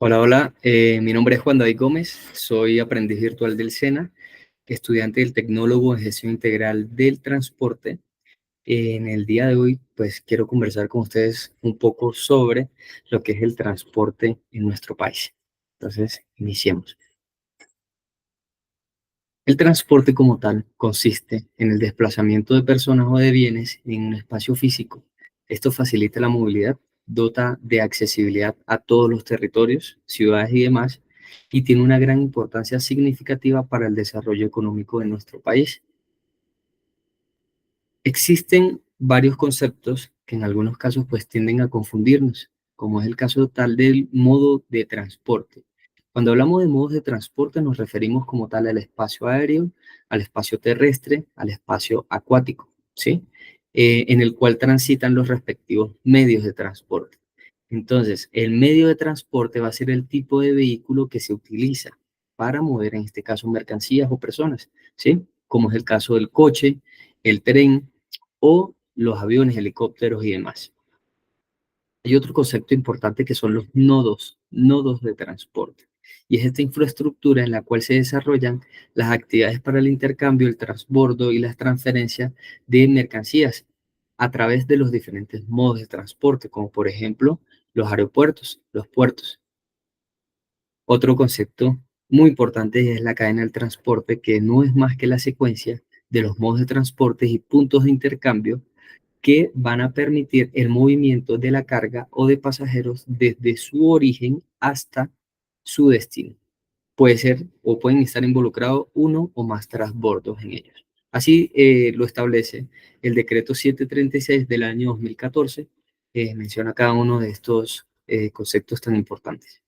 Hola, hola. Mi nombre es Juan David Gómez, soy aprendiz virtual del SENA, estudiante del Tecnólogo en Gestión Integral del Transporte. En el día de hoy, pues quiero conversar con ustedes un poco sobre lo que es el transporte en nuestro país. Entonces, iniciemos. El transporte como tal consiste en el desplazamiento de personas o de bienes en un espacio físico. Esto facilita la movilidad, dota de accesibilidad a todos los territorios, ciudades y demás, y tiene una gran importancia significativa para el desarrollo económico de nuestro país. Existen varios conceptos que en algunos casos pues tienden a confundirnos, como es el caso tal del modo de transporte. Cuando hablamos de modos de transporte nos referimos como tal al espacio aéreo, al espacio terrestre, al espacio acuático, ¿sí? En el cual transitan los respectivos medios de transporte. Entonces, el medio de transporte va a ser el tipo de vehículo que se utiliza para mover, en este caso, mercancías o personas, ¿sí? Como es el caso del coche, el tren o los aviones, helicópteros y demás. Hay otro concepto importante que son los nodos de transporte. Y es esta infraestructura en la cual se desarrollan las actividades para el intercambio, el transbordo y las transferencias de mercancías a través de los diferentes modos de transporte, como por ejemplo los aeropuertos, los puertos. Otro concepto muy importante es la cadena del transporte, que no es más que la secuencia de los modos de transporte y puntos de intercambio que van a permitir el movimiento de la carga o de pasajeros desde su origen hasta su destino. Puede ser o pueden estar involucrados uno o más transbordos en ellos. Así lo establece el decreto 736 del año 2014, menciona cada uno de estos conceptos tan importantes.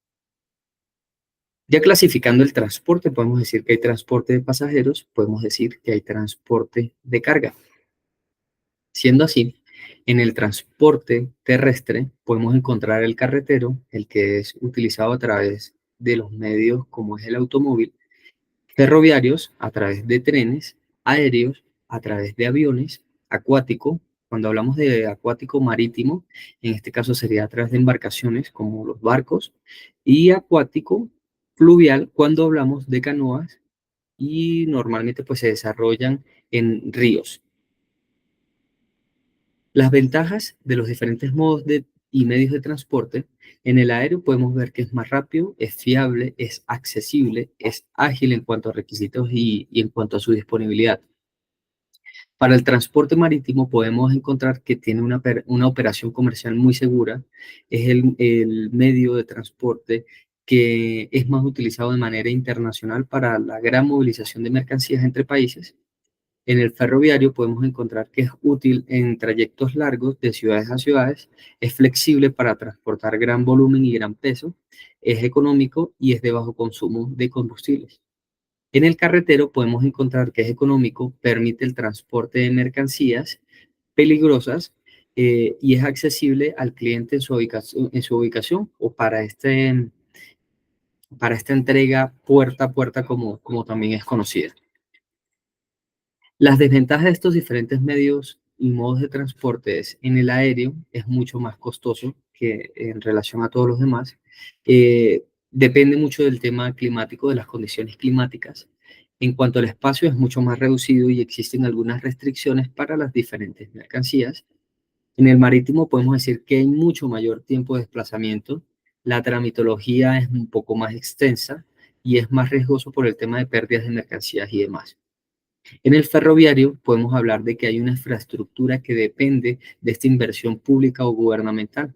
Ya clasificando el transporte, podemos decir que hay transporte de pasajeros, podemos decir que hay transporte de carga. Siendo así, en el transporte terrestre podemos encontrar el carretero, el que es utilizado a través de los medios como es el automóvil, ferroviarios a través de trenes, aéreos a través de aviones, acuático, cuando hablamos de acuático marítimo, en este caso sería a través de embarcaciones como los barcos, y acuático fluvial cuando hablamos de canoas y normalmente pues se desarrollan en ríos. Las ventajas de los diferentes modos y medios de transporte: en el aéreo podemos ver que es más rápido, es fiable, es accesible, es ágil en cuanto a requisitos y en cuanto a su disponibilidad. Para el transporte marítimo podemos encontrar que tiene una operación comercial muy segura, es el medio de transporte que es más utilizado de manera internacional para la gran movilización de mercancías entre países. En el ferroviario podemos encontrar que es útil en trayectos largos de ciudades a ciudades, es flexible para transportar gran volumen y gran peso, es económico y es de bajo consumo de combustibles. En el carretero podemos encontrar que es económico, permite el transporte de mercancías peligrosas y es accesible al cliente en su ubicación o para esta entrega puerta a puerta como también es conocida. Las desventajas de estos diferentes medios y modos de transporte es: en el aéreo es mucho más costoso que en relación a todos los demás. Depende mucho del tema climático, de las condiciones climáticas. En cuanto al espacio, es mucho más reducido y existen algunas restricciones para las diferentes mercancías. En el marítimo podemos decir que hay mucho mayor tiempo de desplazamiento. La tramitología es un poco más extensa y es más riesgoso por el tema de pérdidas de mercancías y demás. En el ferroviario podemos hablar de que hay una infraestructura que depende de esta inversión pública o gubernamental.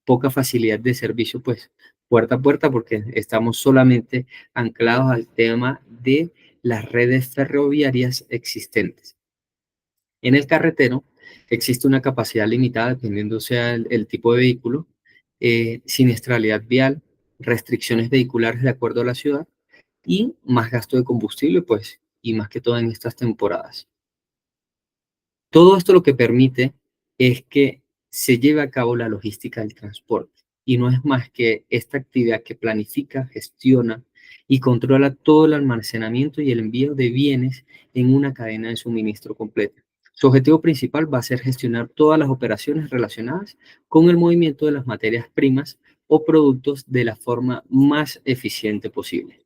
Poca facilidad de servicio, pues puerta a puerta, porque estamos solamente anclados al tema de las redes ferroviarias existentes. En el carretero existe una capacidad limitada dependiendo sea el tipo de vehículo, siniestralidad vial, restricciones vehiculares de acuerdo a la ciudad y más gasto de combustible, pues, y más que todo en estas temporadas. Todo esto lo que permite es que se lleve a cabo la logística del transporte y no es más que esta actividad que planifica, gestiona y controla todo el almacenamiento y el envío de bienes en una cadena de suministro completa. Su objetivo principal va a ser gestionar todas las operaciones relacionadas con el movimiento de las materias primas o productos de la forma más eficiente posible.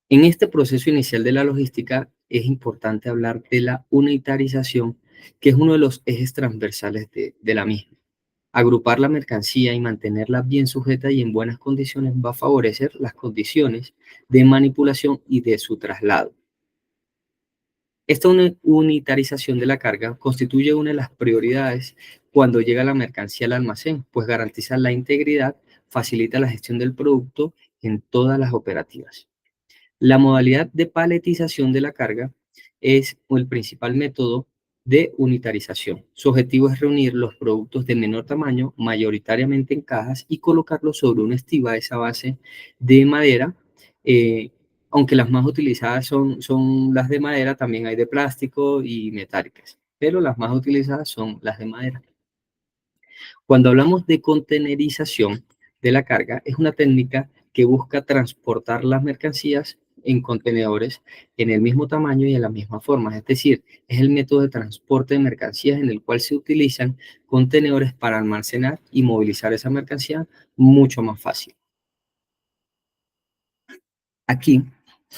En este proceso inicial de la logística es importante hablar de la unitarización, que es uno de los ejes transversales de la misma. Agrupar la mercancía y mantenerla bien sujeta y en buenas condiciones va a favorecer las condiciones de manipulación y de su traslado. Esta unitarización de la carga constituye una de las prioridades cuando llega la mercancía al almacén, pues garantiza la integridad, facilita la gestión del producto en todas las operativas. La modalidad de paletización de la carga es el principal método de unitarización. Su objetivo es reunir los productos de menor tamaño, mayoritariamente en cajas, y colocarlos sobre una estiba, esa base de madera. eh, Aunque las más utilizadas son las de madera, también hay de plástico y metálicas, pero las más utilizadas son las de madera. Cuando hablamos de contenerización de la carga, es una técnica que busca transportar las mercancías en contenedores en el mismo tamaño y en la misma forma. Es decir, es el método de transporte de mercancías en el cual se utilizan contenedores para almacenar y movilizar esa mercancía mucho más fácil. Aquí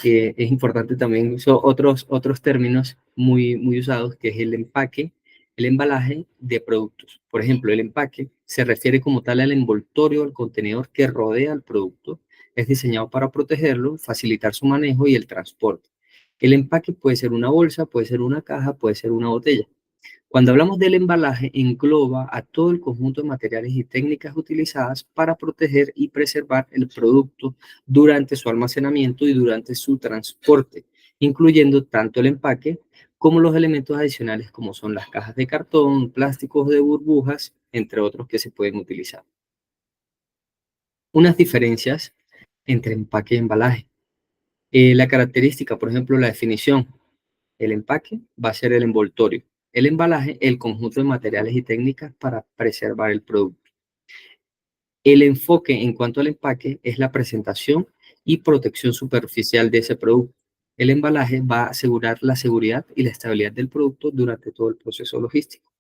es importante también, son otros términos muy usados, que es el empaque, el embalaje de productos. Por ejemplo, el empaque se refiere como tal al envoltorio, al contenedor que rodea al producto. Es diseñado para protegerlo, facilitar su manejo y el transporte. El empaque puede ser una bolsa, puede ser una caja, puede ser una botella. Cuando hablamos del embalaje, engloba a todo el conjunto de materiales y técnicas utilizadas para proteger y preservar el producto durante su almacenamiento y durante su transporte, incluyendo tanto el empaque como los elementos adicionales como son las cajas de cartón, plásticos de burbujas, entre otros que se pueden utilizar. Unas diferencias entre empaque y embalaje. La característica, por ejemplo, la definición. El empaque va a ser el envoltorio. El embalaje, el conjunto de materiales y técnicas para preservar el producto. El enfoque en cuanto al empaque es la presentación y protección superficial de ese producto. El embalaje va a asegurar la seguridad y la estabilidad del producto durante todo el proceso logístico.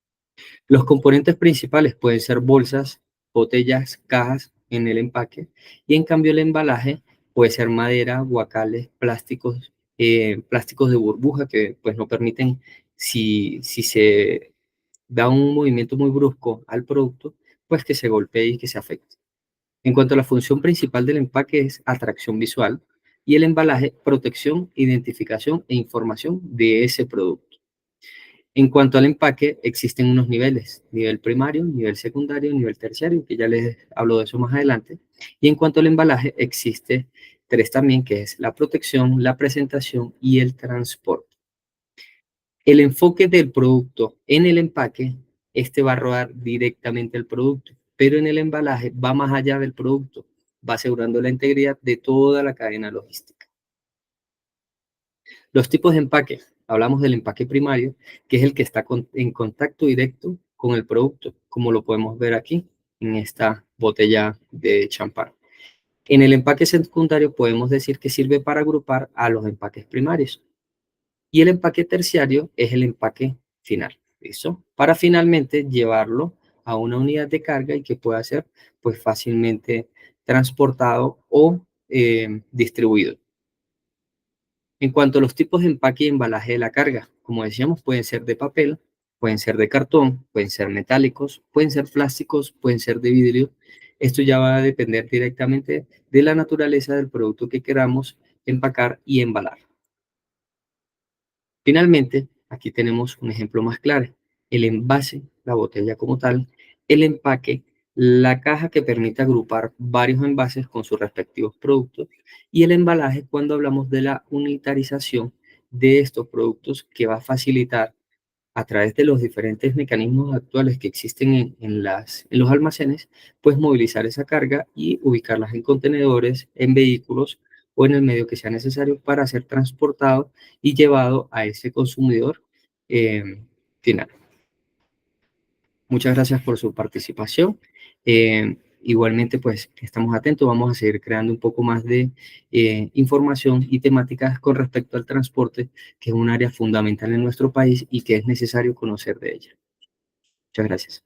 Los componentes principales pueden ser bolsas, botellas, cajas en el empaque, y en cambio el embalaje puede ser madera, guacales, plásticos de burbuja que pues no permiten, si se da un movimiento muy brusco al producto, pues que se golpee y que se afecte. En cuanto a la función principal del empaque es atracción visual y el embalaje protección, identificación e información de ese producto. En cuanto al empaque, existen unos niveles, nivel primario, nivel secundario, nivel terciario, que ya les hablo de eso más adelante. Y en cuanto al embalaje, existe tres también, que es la protección, la presentación y el transporte. El enfoque del producto en el empaque, este va a rodar directamente el producto, pero en el embalaje va más allá del producto, va asegurando la integridad de toda la cadena logística. Los tipos de empaque. Hablamos del empaque primario, que es el que está en contacto directo con el producto, como lo podemos ver aquí en esta botella de champán. En el empaque secundario podemos decir que sirve para agrupar a los empaques primarios. Y el empaque terciario es el empaque final. ¿Listo? Para finalmente llevarlo a una unidad de carga y que pueda ser pues fácilmente transportado o distribuido. En cuanto a los tipos de empaque y embalaje de la carga, como decíamos, pueden ser de papel, pueden ser de cartón, pueden ser metálicos, pueden ser plásticos, pueden ser de vidrio. Esto ya va a depender directamente de la naturaleza del producto que queramos empacar y embalar. Finalmente, aquí tenemos un ejemplo más claro. El envase, la botella como tal, el empaque, la caja que permite agrupar varios envases con sus respectivos productos y el embalaje cuando hablamos de la unitarización de estos productos que va a facilitar a través de los diferentes mecanismos actuales que existen en los almacenes, pues movilizar esa carga y ubicarlas en contenedores, en vehículos o en el medio que sea necesario para ser transportado y llevado a ese consumidor final. Muchas gracias por su participación. Igualmente, pues estamos atentos, vamos a seguir creando un poco más de información y temáticas con respecto al transporte, que es un área fundamental en nuestro país y que es necesario conocer de ella. Muchas gracias.